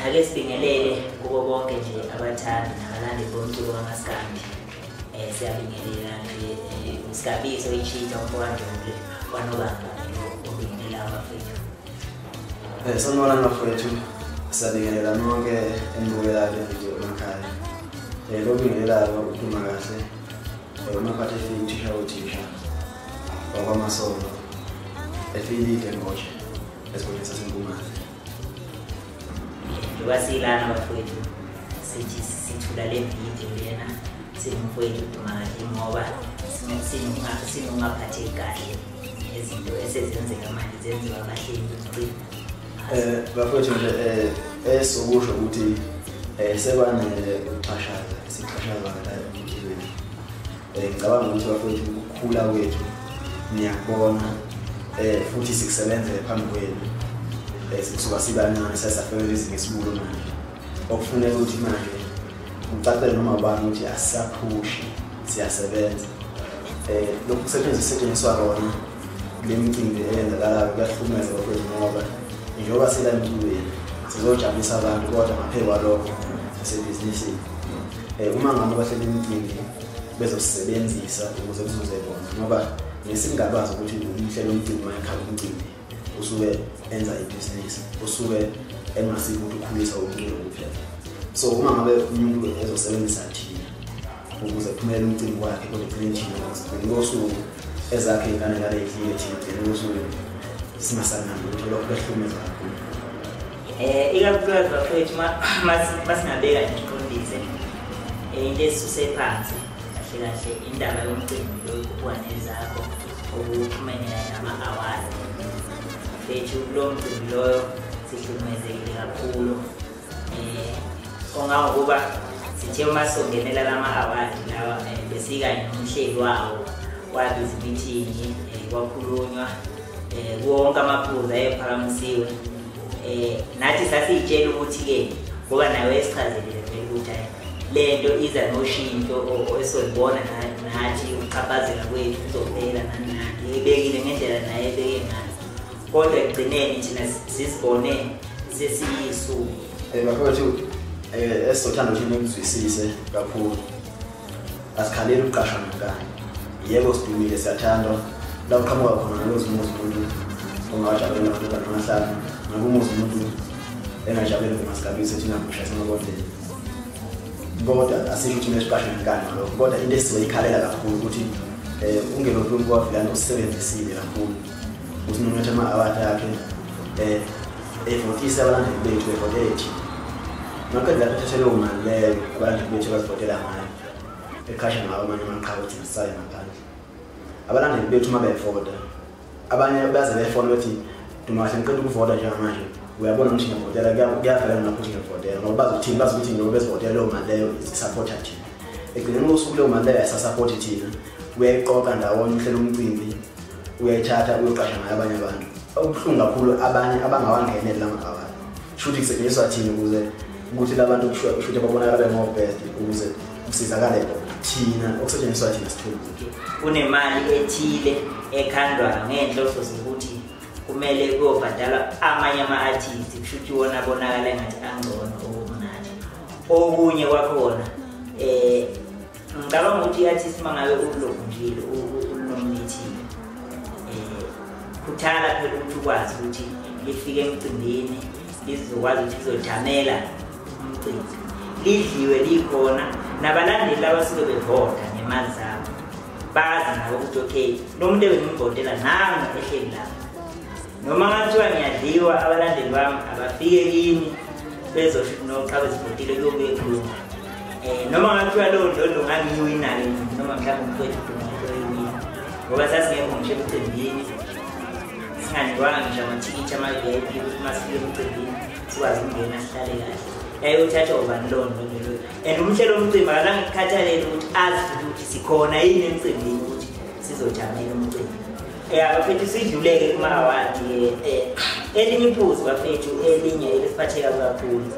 ake sibingelele kubo bonke nje abathandi nabalandi bomculo kaMaskandi. Siyabingelela nje uSgabiso ichitha umfowandle kwanobanga obingelela abafethu. Sanibona bafethu, siyabingelela nonke enibukelayo video emakhaya. Lo bingelelayo uDumakahle umaphathe uthisha othisha wakwaMasondo efilide ngoje esigodini saseMpumalanga. Wasilana bafethu sithi sithula le video lena simfowethu uDumakahle ngoba sinungaphatheki kahle izinto esezenzeka manje zenziwa kahle umcimbi. Bafethu nje esokusho ukuthi sekwanele ukuxhashaza isixhashaza la emphilweni. Ngicabanga ukuthi bafethu ukukhula kwethu niyakubona futhi sikusebenzele phambi kwenu. Sikusuka sibancane sesafela izinto esibulo manje. Okufuneka ukuthi manje ucacele noma ubani ukuthi asisaphushi siyasebenza. Lokhu kusetshenziswa kona le micimbi eyenzakalayo kuyahlumeza bafethu ngoba njengoba sila emculweni sizojabulisa abantu kodwa ngaphe kwalokho sisebhizinisini. Uma ngabe bahlele imicimbi bezosebenzisa ukuze kuzuze bona ngoba ngesingabazi ukuthi umhlelo womcimbi mayekhaya umcimbi usuke enza ibhizinisi usuke engasiko ukuthi ukhulisa umculo kuphela. So uma ngabe umuntu ezosebenzisa thina ukuze kuphumelele umcimbi wakhe kodwa ugcine thina ngosuku ezakhe ingane ngale ihlile thina ngosuku singasanani ukuthi lokho kuhlumeza kakhulu. Ikakhulukazi bafethu masingabeka ngiqondise into esuse phansi kahle kahle indaba yomcimbi lo ukwanezakho okuxhumene nama-award. Bethu lo mcimbi loyo sihlumezekile kakhulu. Ongangokuba sithe uma songenela lama-award lawa besikanye nomhleli wawo wabiza imithingi kwakhulunywa wonke amaphuzu ayephakamisiwe. Nathi sasiyitshela ukuthi-ke ngoba nawe esichazelile vele ukuthi lento iza noshintsho esolibona nathi ukuchaphazela kwethu kuzophela nani ebekile ngendlela naye ebeke ngayo. Kodwa ekugcineni thina sisibone sesiyisuku. Bafethu esizothanda ukuthi nimzwisise kakhulu. Asikhaleli ukuqashwa ngani. Yebo sidumile siyathanda la uqhamuka khona nalozumuzi umuntu ongajabulela abantu abanahlanu nakumuzi umuntu engajabulela uMaSgabiso thina kusha singabodlela. Kodwa asisho ukuthi nesiqashwe ngani lokho kodwa into esizoyikhalela kakhulu ukuthi ungelo umuntu wavela usebenzisile kakhulu ukuthi nomuntu ama-award akhe evotisa abalandeli bethu evotethi nokho laphethe leyo mali leyo abalandeli bethu bazivotela ngayo ekhasha ngawo amanye amaqhawe ukuthi sisaye ngaphandle. Abalandeli bethu uma bevota abanye baze befona bethi Dumakahle ngicela ukuvota njengamanje uyabona ukuthi ngivotela kuyavela nakuthi ngivotela ngoba bazothini bazokuthi ngoba bezivotela leyo mali leyo isupporta thina. Ekugcineni kosuku leyo mali leyo ayisasupporti thina uyayiqoqa ndawonye uhlelo umcimbi uyayithatha uyoqasha ngayo abanye abantu. Okubuhlungu kakhulu abanye abangawangeneli lama-award shuthi kusetshenziswa thina ukuze ukuthi labantu kushuthi babonakala best ukuze kusizakale thina okusetshenziswa thina sithole kunemali ethile ekhandwa ngenhloso zokuthi kumele kuyobhadala amanye ama-artists kushuthi wona abonakala engathi angcono okunathi. Okunye kwakhona ngicabanga ukuthi i-artist mangabe ulokungile unominative kuthala phela ukuthi ukwazi ukuthi lifike emcimbini lizokwazi ukuthi lizojamela umcimbi lidliwe likhona nabalandeli abasuke bevota ngemali zabo bazi nabo ukuthi okay lo muntu ebengimvotela nami ehleli lapha noma ngathiwa ngiyadliwa abalandeli bami abafike kimi bezosho noqhawe zivotile kuyobuye khuluma. Noma ngathiwa lo ndondo ngangiyiwina-ke noma mhlawumbe umfowethu uDumakahle oyiwina ngoba sasingekho ngisho emcimbini singanikwanga ngisho amathikithi ama-VIP ukuthi masifike emcimbini sikwazi ukungena sihlale kahle. Yayothathwa ubani lowo ndondo loyo and umhlelo womcimbi akazange kukhathalele ukuthi azi ukuthi sikhona yini emcimbini ukuthi sizojamela umcimbi. Bafethu sidluleke kuma-award elinye iphuzu bafethu elinye elisiphatheka kakhulu.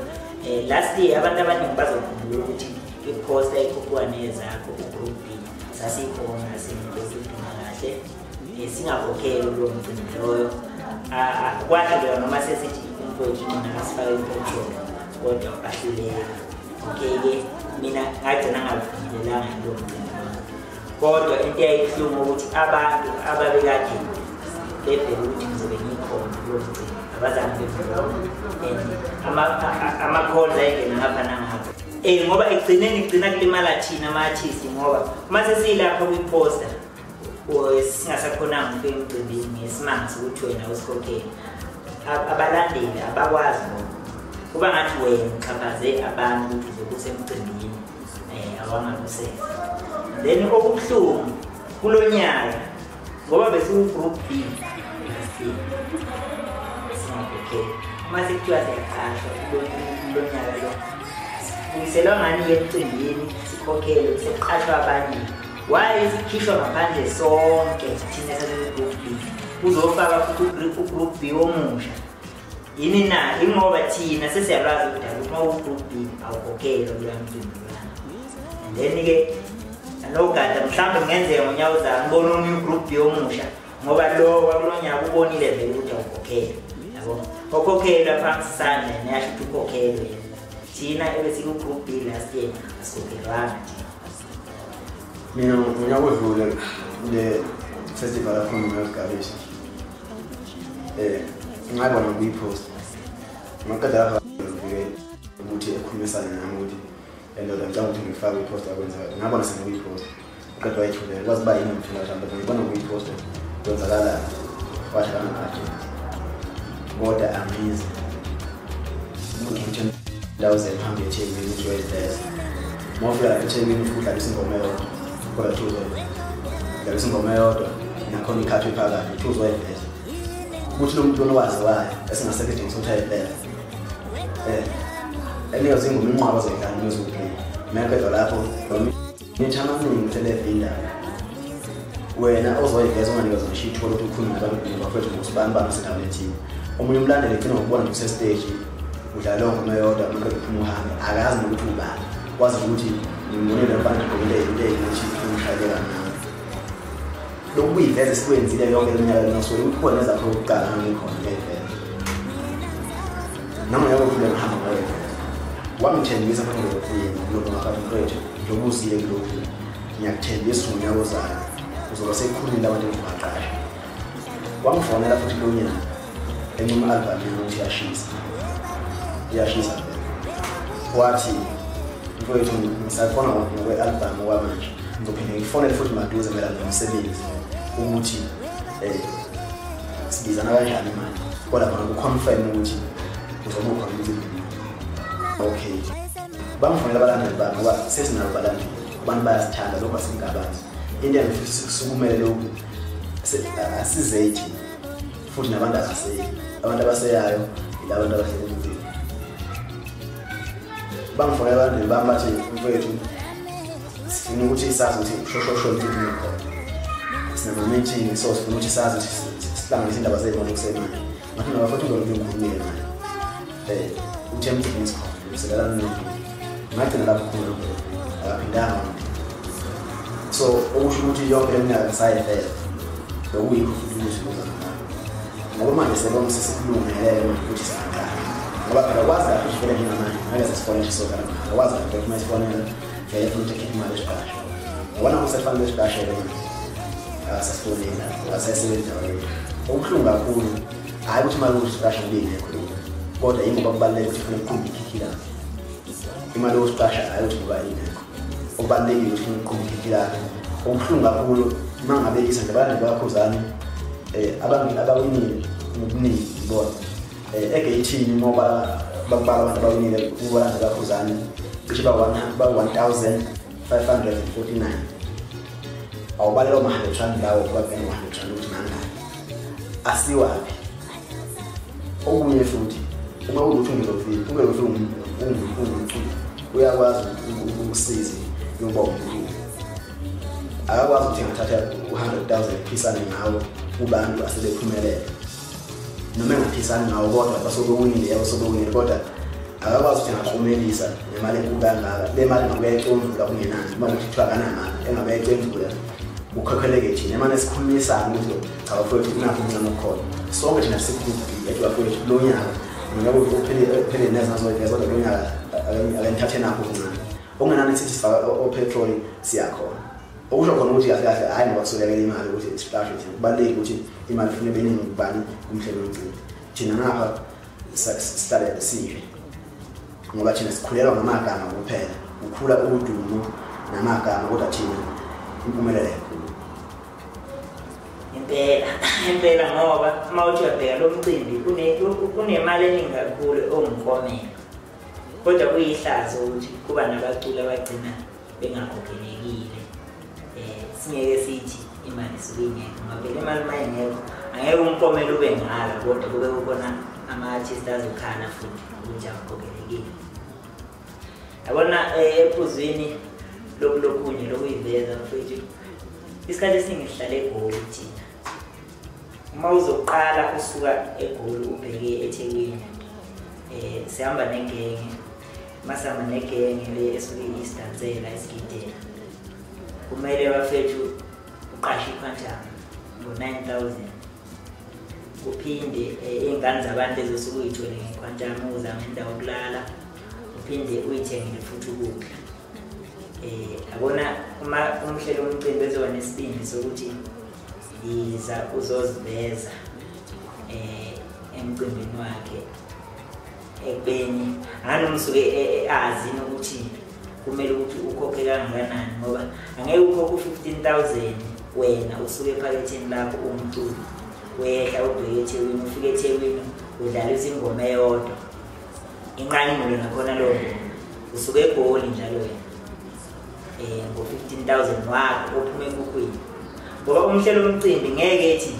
Last year abantu abaningi bazokhumbula ukuthi i-poster ekhuphukanezakho u-Group B sasikhona singumuntu Dumakahle singakhokhelwa lowo mcimbi loyo. Kwadlula noma sesithi umfowethu mina asifake i-petrol kodwa bahluleka. Okay-ke mina ngagcina ngavumelelanga lo mcimbi kodwa into eyayihlungu ukuthi abantu ababekade bebheka ukuthi ngizobe ngikhona kulo mcimbi abazange bevula ama-calls ayengena ngapha nangapha ngoba ekugcineni kugcina kulimala thina ama-artist ngoba uma sesiyilapho kwi-poster singasakhonanga ukufika emcimbini ngesimanga sokuthi wena usikhokhela abalandeli abakwazi kuba ngathi wena uxhaphaze abantu ukuthi uzobe usemcimbini awangakuseza. Then okubuhlungu kulo nyaka ngoba besiku-group B singakhokheli uma sekuthiwa siyaqashwa kulo nyaka lo kuyiselwa ngani emcimbini sikhokhele sekuqashwa abanye waye sikhishwa ngaphandle sonke thina sase-group B uzofaka futhi u-group B omusha yini na ingoba thina sesiyalwazi ukudala ukuthi uma u-group B awukhokhelwa kuloya mcimbi lwana. And then-ke nogada mhlawumbe kungenzeka ngonyaka ozayo ngibone omunye u-group B omusha ngoba lo wakulo nyaka ubonile vele ukuthi awukhokhelwa yabo okhokhelwa phansi isandla niyasho ukuthi ukhokhelwe thina ebesiku-group B last year asikhokhelwanga thina. Mina ngonyaka odlule le festival ngakhona No Sgabiso ngayibona kuyi-post ngaqeda lapha ukuthi ekhulumisane nami ukuthi endoda ngicabanga ukuthi ngifake i-post akwenzeka ngabona sengikuyi-post uqeda wayithulela kwazi uba yini ngithula mhlawumbe ngibona kuyi-post kwenzakala wathi kana-budget kodwa amizi ndawo zehambe eThekwini ukuthi wayidleza mawufika lapha eThekwini ufike udlalisa ingoma eyodwa kodwa udlalisa ingoma eyodwa nakhona ikhathwe phakathi uthuzwa wayidleza ukuthi lo muntu onowazi wayo esingasekudinga ukuthi ayidlela enikazi ingoma inqwaba zengane nezokuphila maqedwa lapho ngithama amaningi uthelevinda wena ozoyiveza unganikeza ngisho ithuba lokuthi ukhulume nabantu bafethu ukuthi bani usendaweni ethile omunye umlandeli ugcina ngokubona nje usestage udlala ngoma eyodwa maqedwa uphuma uhambe akazi nokuthi ubani wazi ukuthi ngimbonile abantu begele into eyithi umshayela nami lokhu kuyiveza sikwenzile yonke leminyaka lenosuku ukukhona ezakho ukuqala ngikhona ngevela nami yakho ngihamba ngayo wamthembisa futhi lokho ngaphakathi kwethu ngiyobuzile lokhu ngiyakuthembisa ngonyaka ozayo uzoba sekukhulile abantu engibaqasha wangifonela futhi lo nyaka enye album yokuthi iyashisa wathi mfowethu ngisafona ngokwe-album okwamanje ngizophinde ngifonele futhi maduze mayelana nomsebenzi ukuthi sibizana kanjani manje kodwa khona ku-confirm ukuthi uzobe ukhona emcimbini. Okay bangifonela abalandeli bami ngoba sesinabo abalandeli abantu bayasithanda lokho asingabazi into engifuthi sikusukumele lokhu asizethi futhi nabantu abaseyi abantu abaseyayo ilabantu abahleli emcimbini bangifonela abalandeli bami bathi mfowethu sifuna ukuthi sazi ukuthi shosho emcimbini ukhona sinama-meeting so sifuna ukuthi sazi ukuthi sihlanganise indaba zey'mali kusemanje ngathi nabafuthi uzolokhu ngikhulumile manje ukuthi emcimbini sikhona usekelana nemcimbini ngagcina lapho khona akaphindanga so okusho ukuthi yonke leminyaka sayivela lokuyikho futhi ukuzibuza ngoba manje sebona sesikulungelele ukuthi singaqala ngoba phela kwazi lapho sifuna nginamanje ngeke sesifone nje sokala akwazi lapho uma sifonela ngeke futhi ukhiphe imali esibhasha ngibona kusefanele esibhasha le manje asasifonela asasebenza wena okuhlungu kakhulu hayi ukuthi imali usibhasha ngiyingekho kodwa yingoba kubaluleke ukuthi ufune ukuqhubha ikhikhila imali yosibhasha hayi ukuthi ngoba yingekho okubalulekile ukuthi ufune ukuqhubha ikhikhila okuhlungu kakhulu uma ngabe isenze abalandeli bakhuzani abawinile ngobuningi bona egeyithini ngoba bakubala abantu abawinile kubalandeli bakhuzani cishe ba-1549 awubalelwa ama-100 lawo kubabhena ama-100 ukuthi nangani asiwaphi okunye futhi uma kuwukuthi ungelofika ungumculi uyakwazi ukusiza yoba umculi akakwazi ukuthi ngathatha u-100,000 phisane ngawo kubantu asebephumelele noma engaphisani ngawo kodwa basobewinile kodwa akakwazi ukuthi angaqhumelisa nemali enkulu kangaka le mali ngakuyayicondlula kungenani uma kuthiwa kanamali engabeyayicondlula ukhokheleke thina emane sikhulumisane ukuthi cha bafowethu kunakho okuncane okukhona sonke thina sikubhika ethi bafowethu kulo nyaka ngoba uphele neza zonke kodwa kunyaka akanthathe nakho kuncane okungenani sithi sifaka opetrol siyakhona okusho khona ukuthi kahle kahle hayi ngoba kusolekela imali ukuthi siplashe thina kubaleki ukuthi imali kufanele beningi ukubani umhlelo womcimbi thina ngapha started sihle ngoba thina sikhulelwa ngamagama kuphela ukhula udumo namagama kodwa thina impumelelo enkulu impela ngoba mawuthi uyabheka lo mcimbi kunemali eningi kakhulu ongumkomelo kodwa kuyihlazo ukuthi kuba nabaculi abagcina bengakhokhelekile singeke sithi imali isuke ingekho ngoba le mali mayingekho angeke umkomelo ube ngala kodwa kube kubona ama-artist azokhala futhi ukuthi akhokhelekile yabona ephuzwini lokunye lokuyiveza mfethu isikhathi esiningi sihlala eGoli thina uma uzoqala usuka eGoli ubheke eThekwini sihamba negenge masihamba negenge esuke isidansela esigidela kumele bafethu uqashe ikhwanjana ngo-9,000 kuphinde iy'ngane zabantu ezosuke uyithole ngekhwanjana uzame indawo yokulala uphinde uyithengele futhi ukudla yabona uma umhlelo womcimbi ezoba nesibindi sokuthi yiza uzoziveza emcimbini wakhe ekubeni anomsuke azi ukuthi kumele ukuthi ukhokhe kangakanani ngoba angeke ukhokhe u-15,000 wena usuke ephaketheni lakho umculi wehla ubheke eThekwini ufike eThekwini udlalisa ingoma eyodwa inqanyulo nakhona lo usuke eGoli njalo wena ngo-15,000 wakho ophuma ekukhwini ngoba umhlelo womcimbi ngeke ethi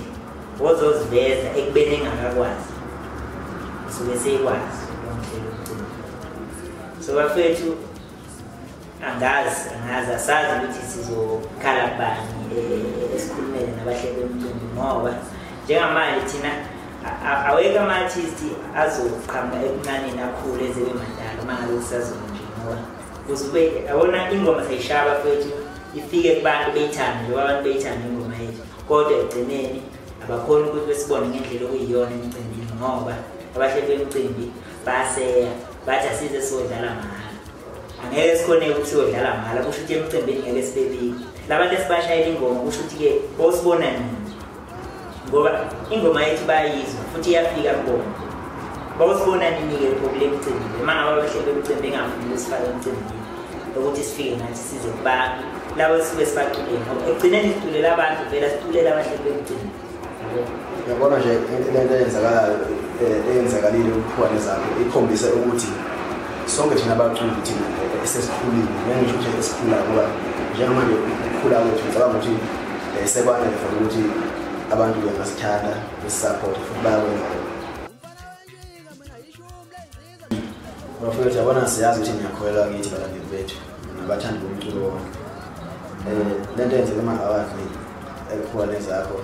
wozoziveza ekubeni engakakwazi usuke seyikwazi lo mhlelo womcimbi so bafethu angazi asazi ukuthi sizokhala bani esikhulumele nabahleli bomcimbi ngoba njengamanje thina awekho ama-artist azoqhamuka ebuncaneni akhulu ezebe madala uma ngabe kusazonje ngoba uzube yabona ingoma sayishaya bafethu ifike kubantu beyithanda njengoba abantu beyithanda ingoma yethu kodwa ekugcineni abakhoni ukuthi besibone ngendlela okuyiyona emcimbini ngoba abahleli bemcimbi baseya bathi asize siyodlala mahhala angeke sikhoneke ukuthi siyodlala mahhala kusho ukuthi emcimbini ngeke sibebike labantu esibashayela ingoma kusho ukuthi-ke bosibona nini ngoba ingoma yethu bayayizwa futhi iyafika kubona bawusibona nini-ke kule mcimbi uma ngabe abahleli bemcimbi engafuni ukusifaka emcimbini ukuthi sifike nathi size kubantu labo sisuke sibaculele ngoba ekugcineni siculela abantu vela siculela abahleli bemcimbi yabona nje lento eyenzakalile ukuphuwane zakho ikhombise ukuthi sonke thina abaculi thina esesikhulile ngengisho ukuthi esikhula ngoba njengamanje ukukhula kwethu ngicabanga ukuthi sekwanele for ukuthi abantu bengasithanda besisupport futhi bayakwenza bafowethu yabona siyazi ukuthi ngiyakholelwa kithi balandeli bethu nabathandi bomculo wonke lento yenzeka ama-award ekuphuwane zakho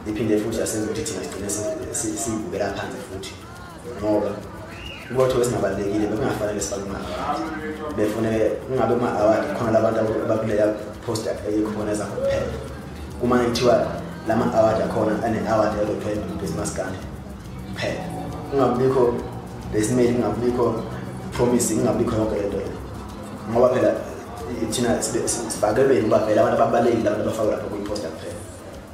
iphinde futhi yasenza ukuthi thina sigcine siyibukela phansi futhi ngoba ukuthi wesingabalekile bekungafanele sifake ama-award befuneke kungabe ama-award khona labantu abakuleya poster eyikhona zakho kuphela uma kuthiwa lama-award akhona ane-award yalokho business-gane kuphela kungabikho lesimeli kungabikho promise kungabikho yonke lento ngoba phela thina sibakelwe ngoba phela abantu ababalekile abantu abafakwe lapho kuyiposter kuphela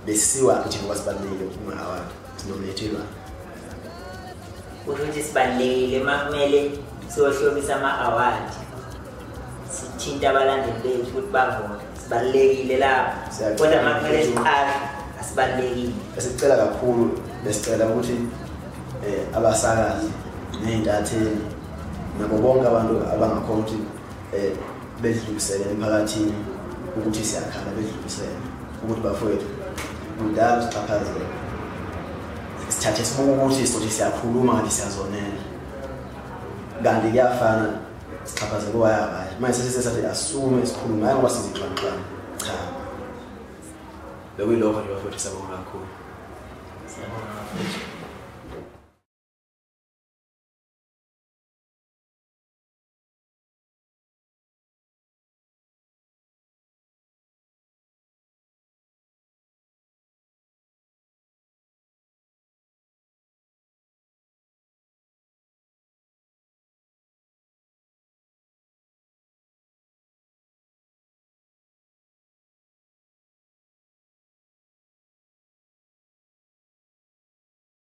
besiwa ukuthi ngoba sibalekile kuma-award sinokulethelwa ukuthi sibalulekile uma kumele siyohlomisa ama-award sithinta abalandeli bethu ukuthi bavote sibalulekile lapho kodwa uma kumele siqale asibalulekile esicela kakhulu besicela ukuthi abasakazi ney'ntatheli nabo bonke abantu abangakhona ukuthi bedlulisele emphakathini ukuthi siyakhala bedlulisele ukuthi bafowethu kudala sixhaphazele sithathe sibuke ukuthi sothi siyakhuluma ngathi siyazonela kanti kuyafana sixhaphazele owayabaye manje sesisesathi asume sikhuluma hayi ngoba sizixwanxwane cha bekuyilokho nje bafowethu siyabonga kakhulu.